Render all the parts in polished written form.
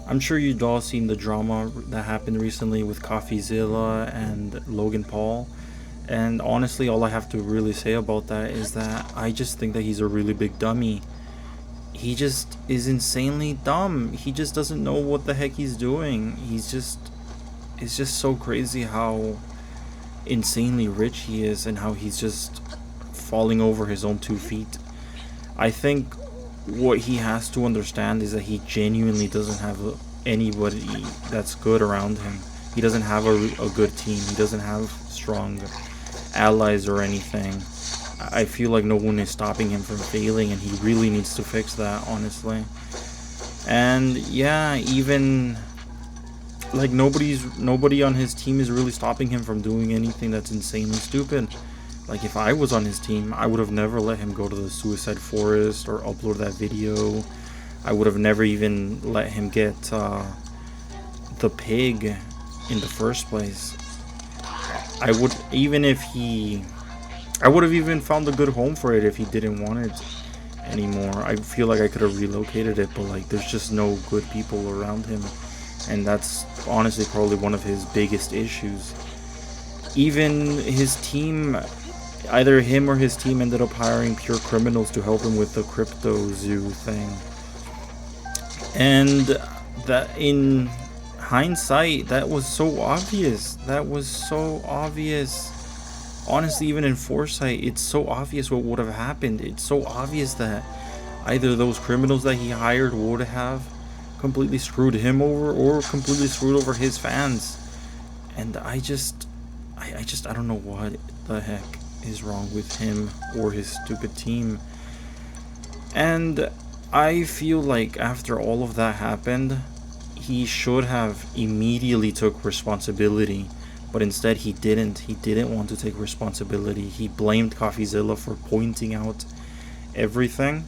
I'm sure you've all seen the drama that happened recently with CoffeeZilla and Logan Paul. And honestly, all I have to really say about that is that I just think that he's a really big dummy. He just is insanely dumb. He just doesn't know what the heck he's doing. It's just so crazy how insanely rich he is and how he's just falling over his own 2 feet. I think what he has to understand is that he genuinely doesn't have anybody that's good around him. He doesn't have a good team. He doesn't have strong allies or anything. I feel like no one is stopping him from failing, and he really needs to fix that, honestly. And yeah, even like nobody on his team is really stopping him from doing anything that's insanely stupid. Like if I was on his team, I would have never let him go to the suicide forest or upload that video. I would have never even let him get the pig in the first place. I would even if he I would have even found a good home for it if he didn't want it anymore. I feel like I could have relocated it, but like there's just no good people around him, and that's honestly probably one of his biggest issues. Even his team, either him or his team ended up hiring pure criminals to help him with the crypto zoo thing. And that in hindsight, that was so obvious. That was so obvious. Honestly, even in foresight, it's so obvious what would have happened. It's so obvious that either those criminals that he hired would have completely screwed him over or completely screwed over his fans. And I don't know what the heck is wrong with him or his stupid team. And I feel like after all of that happened, he should have immediately took responsibility, but instead he didn't. He didn't want to take responsibility. He blamed CoffeeZilla for pointing out everything.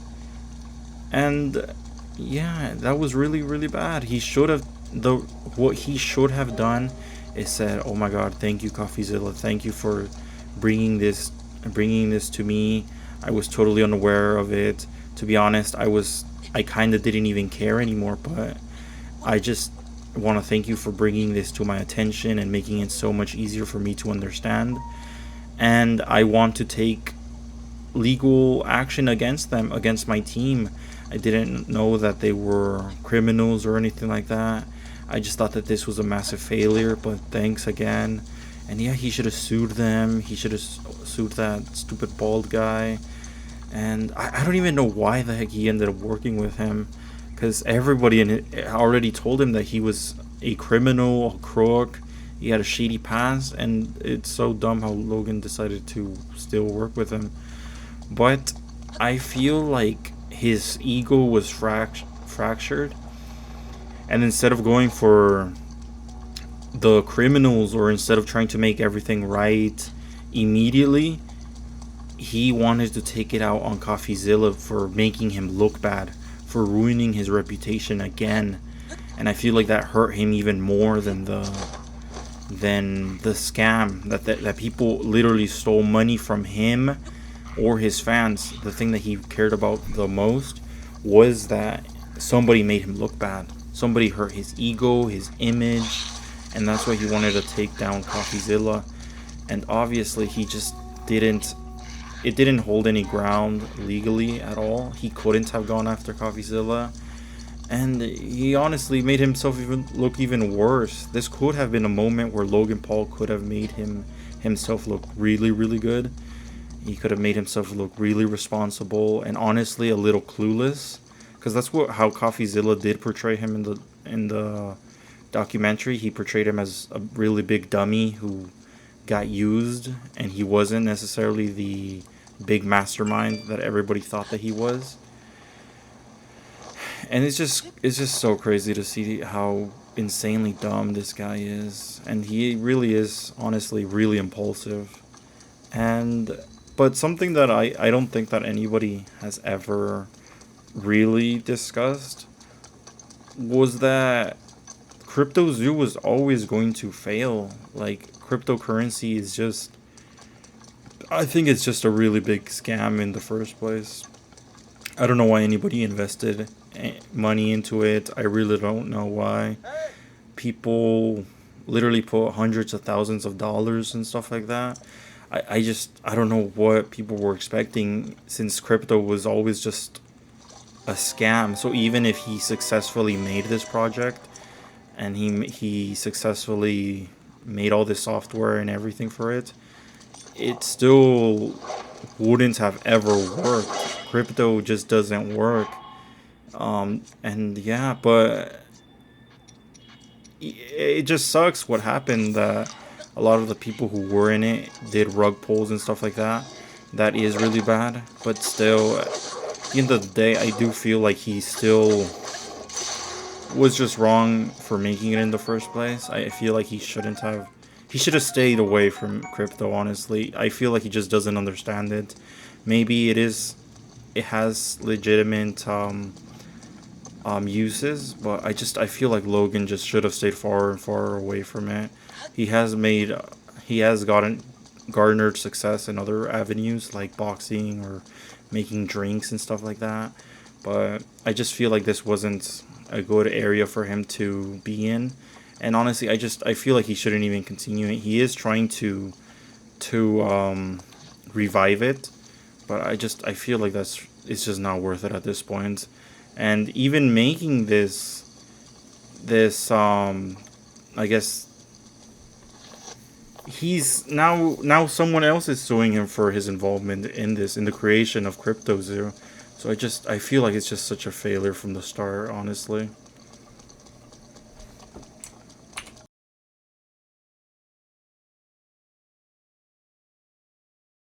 And yeah, that was really really bad. He should have the what he should have done is said, "Oh my god, thank you CoffeeZilla. Thank you for bringing this to me. I was totally unaware of it. To be honest, I kind of didn't even care anymore, but I just want to thank you for bringing this to my attention and making it so much easier for me to understand. And I want to take legal action against them, against my team. I didn't know that they were criminals or anything like that. I just thought that this was a massive failure, but thanks again." And yeah, he should have sued them. He should have sued that stupid bald guy. And I don't even know why the heck he ended up working with him, because everybody in it already told him that he was a criminal, a crook. He had a shady past, and it's so dumb how Logan decided to still work with him. But I feel like his ego was fractured, and instead of going for the criminals, or instead of trying to make everything right immediately, he wanted to take it out on CoffeeZilla for making him look bad, for ruining his reputation again. And I feel like that hurt him even more than the scam that people literally stole money from him or his fans. The thing that he cared about the most was that somebody made him look bad. Somebody hurt his ego, his image, and that's why he wanted to take down CoffeeZilla. And obviously he just didn't it didn't hold any ground legally at all. He couldn't have gone after CoffeeZilla, and he honestly made himself even look even worse. This could have been a moment where Logan Paul could have made himself look really really good. He could have made himself look really responsible and honestly a little clueless, because that's what how CoffeeZilla did portray him in the documentary. He portrayed him as a really big dummy who got used, and he wasn't necessarily the big mastermind that everybody thought that he was. And it's just so crazy to see how insanely dumb this guy is, and he really is honestly really impulsive. And but something that I don't think that anybody has ever really discussed was that Crypto Zoo was always going to fail. Like cryptocurrency is just, I think it's just a really big scam in the first place. I don't know why anybody invested money into it. I really don't know why. People literally put hundreds of thousands of dollars and stuff like that. I don't know what people were expecting, since crypto was always just a scam. So even if he successfully made this project, and he successfully made all this software and everything for it, it still wouldn't have ever worked. Crypto just doesn't work. And yeah, but it just sucks what happened, that a lot of the people who were in it did rug pulls and stuff like that. That is really bad, but still, at the end of the day, I do feel like he still was just wrong for making it in the first place. I feel like he should have stayed away from crypto, honestly. I feel like he just doesn't understand it. Maybe it has legitimate uses, but I feel like Logan just should have stayed far and far away from it. He has made he has gotten garnered success in other avenues like boxing or making drinks and stuff like that. But I just feel like this wasn't a good area for him to be in. And honestly, I feel like he shouldn't even continue it. He is trying to revive it, but I feel like it's just not worth it at this point. And even making this I guess he's now someone else is suing him for his involvement in the creation of Crypto Zoo. So I feel like it's just such a failure from the start, honestly.